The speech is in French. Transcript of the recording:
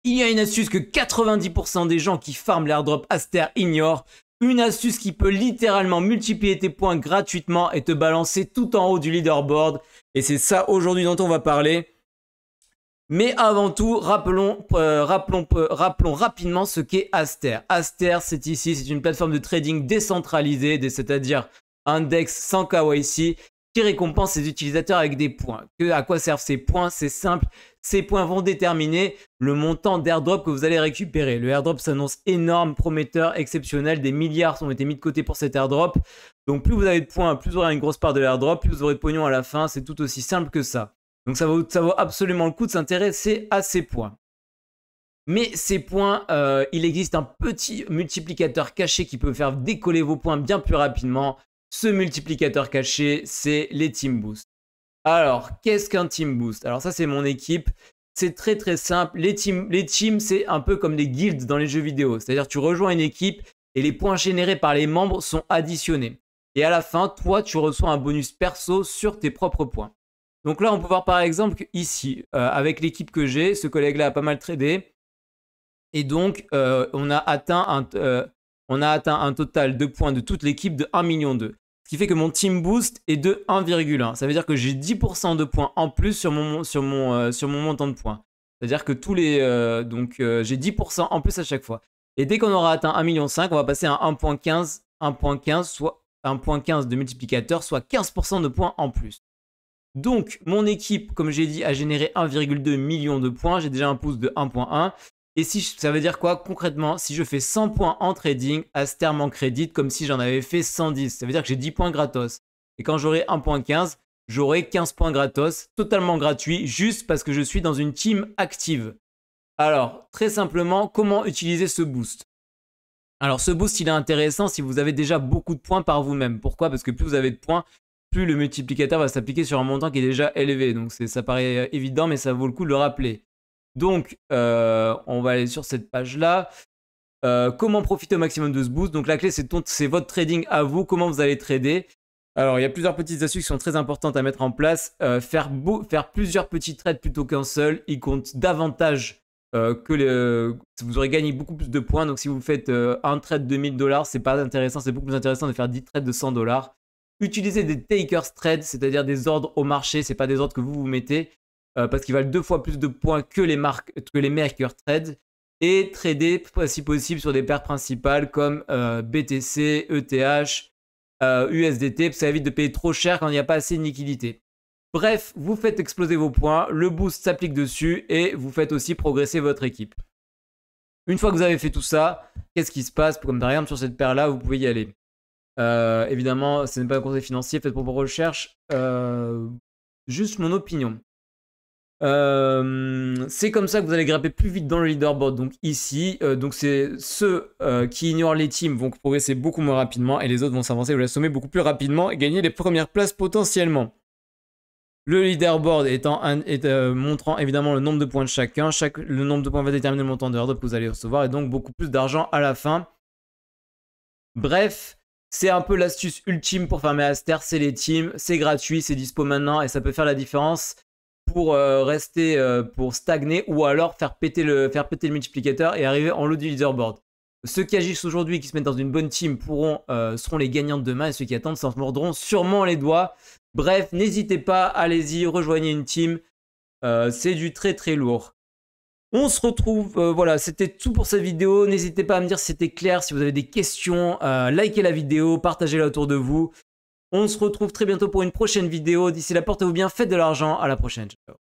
Il y a une astuce que 90% des gens qui farment l'airdrop Aster ignorent. Une astuce qui peut littéralement multiplier tes points gratuitement et te balancer tout en haut du leaderboard. Et c'est ça aujourd'hui dont on va parler. Mais avant tout, rappelons rapidement ce qu'est Aster. Aster, c'est une plateforme de trading décentralisée, c'est-à-dire un DEX sans KYC, qui récompense ses utilisateurs avec des points. À quoi servent ces points? C'est simple, ces points vont déterminer le montant d'airdrop que vous allez récupérer. Le airdrop s'annonce énorme, prometteur, exceptionnel. Des milliards ont été mis de côté pour cet airdrop. Donc plus vous avez de points, plus vous aurez une grosse part de l'airdrop, plus vous aurez de pognon à la fin. C'est tout aussi simple que ça. Donc ça vaut absolument le coup de s'intéresser à ces points. Mais ces points, il existe un petit multiplicateur caché qui peut faire décoller vos points bien plus rapidement. Ce multiplicateur caché, c'est les Team Boost. Alors, qu'est-ce qu'un Team Boost? Alors ça, c'est mon équipe. C'est très très simple. Les teams, c'est un peu comme des guilds dans les jeux vidéo. C'est-à-dire tu rejoins une équipe et les points générés par les membres sont additionnés. Et à la fin, toi, tu reçois un bonus perso sur tes propres points. Donc là, on peut voir par exemple ici, avec l'équipe que j'ai, ce collègue-là a pas mal tradé. Et donc, on a atteint un total de points de toute l'équipe de 1,2 million. Ce qui fait que mon Team Boost est de 1,1. Ça veut dire que j'ai 10% de points en plus sur mon montant de points. C'est-à-dire que j'ai 10% en plus à chaque fois. Et dès qu'on aura atteint 1,5 million, on va passer à 1,15, soit 1,15 de multiplicateur, soit 15% de points en plus. Donc, mon équipe, comme j'ai dit, a généré 1,2 million de points. J'ai déjà un pouce de 1,1. Et ça veut dire quoi concrètement? Si je fais 100 points en trading, Aster m'en crédite comme si j'en avais fait 110. Ça veut dire que j'ai 10 points gratos. Et quand j'aurai 1,15, j'aurai 15 points gratos, totalement gratuit, juste parce que je suis dans une team active. Alors, très simplement, comment utiliser ce boost? Alors, ce boost, il est intéressant si vous avez déjà beaucoup de points par vous-même. Pourquoi? Parce que plus vous avez de points, plus le multiplicateur va s'appliquer sur un montant qui est déjà élevé. Donc, ça paraît évident, mais ça vaut le coup de le rappeler. Donc, on va aller sur cette page-là. Comment profiter au maximum de ce boost? Donc, la clé, c'est votre trading à vous. Comment vous allez trader? Alors, il y a plusieurs petites astuces qui sont très importantes à mettre en place. Faire plusieurs petits trades plutôt qu'un seul, il compte davantage vous aurez gagné beaucoup plus de points. Donc, si vous faites un trade de 1000 $, c'est pas intéressant. C'est beaucoup plus intéressant de faire 10 trades de 100 $. Utilisez des takers trades, c'est-à-dire des ordres au marché. C'est pas des ordres que vous mettez. Parce qu'ils valent 2 fois plus de points que les makers trade, et trader si possible sur des paires principales comme BTC, ETH, USDT, ça évite de payer trop cher quand il n'y a pas assez de liquidité. Bref, vous faites exploser vos points, le boost s'applique dessus et vous faites aussi progresser votre équipe. Une fois que vous avez fait tout ça, qu'est-ce qui se passe? Comme par exemple sur cette paire là, vous pouvez y aller. Évidemment, ce n'est pas un conseil financier, faites pour vos recherches. Juste mon opinion. C'est comme ça que vous allez grimper plus vite dans le leaderboard. Donc ici, c'est ceux qui ignorent les teams vont progresser beaucoup moins rapidement et les autres vont s'avancer ou l'assommer beaucoup plus rapidement et gagner les premières places potentiellement. Le leaderboard montrant évidemment le nombre de points de chacun. Le nombre de points va déterminer le montant de airdrop que vous allez recevoir et donc beaucoup plus d'argent à la fin. Bref, c'est un peu l'astuce ultime pour farmer Aster, c'est les teams, c'est gratuit, c'est dispo maintenant et ça peut faire la différence pour pour stagner ou alors faire péter le multiplicateur et arriver en haut du leaderboard. Ceux qui agissent aujourd'hui et qui se mettent dans une bonne team seront les gagnants de demain et ceux qui attendent s'en mordront sûrement les doigts. Bref, n'hésitez pas, allez-y, rejoignez une team. C'est du très très lourd. On se retrouve, voilà, c'était tout pour cette vidéo. N'hésitez pas à me dire si c'était clair, si vous avez des questions, likez la vidéo, partagez-la autour de vous. On se retrouve très bientôt pour une prochaine vidéo. D'ici là, portez-vous bien, faites de l'argent. À la prochaine. Ciao.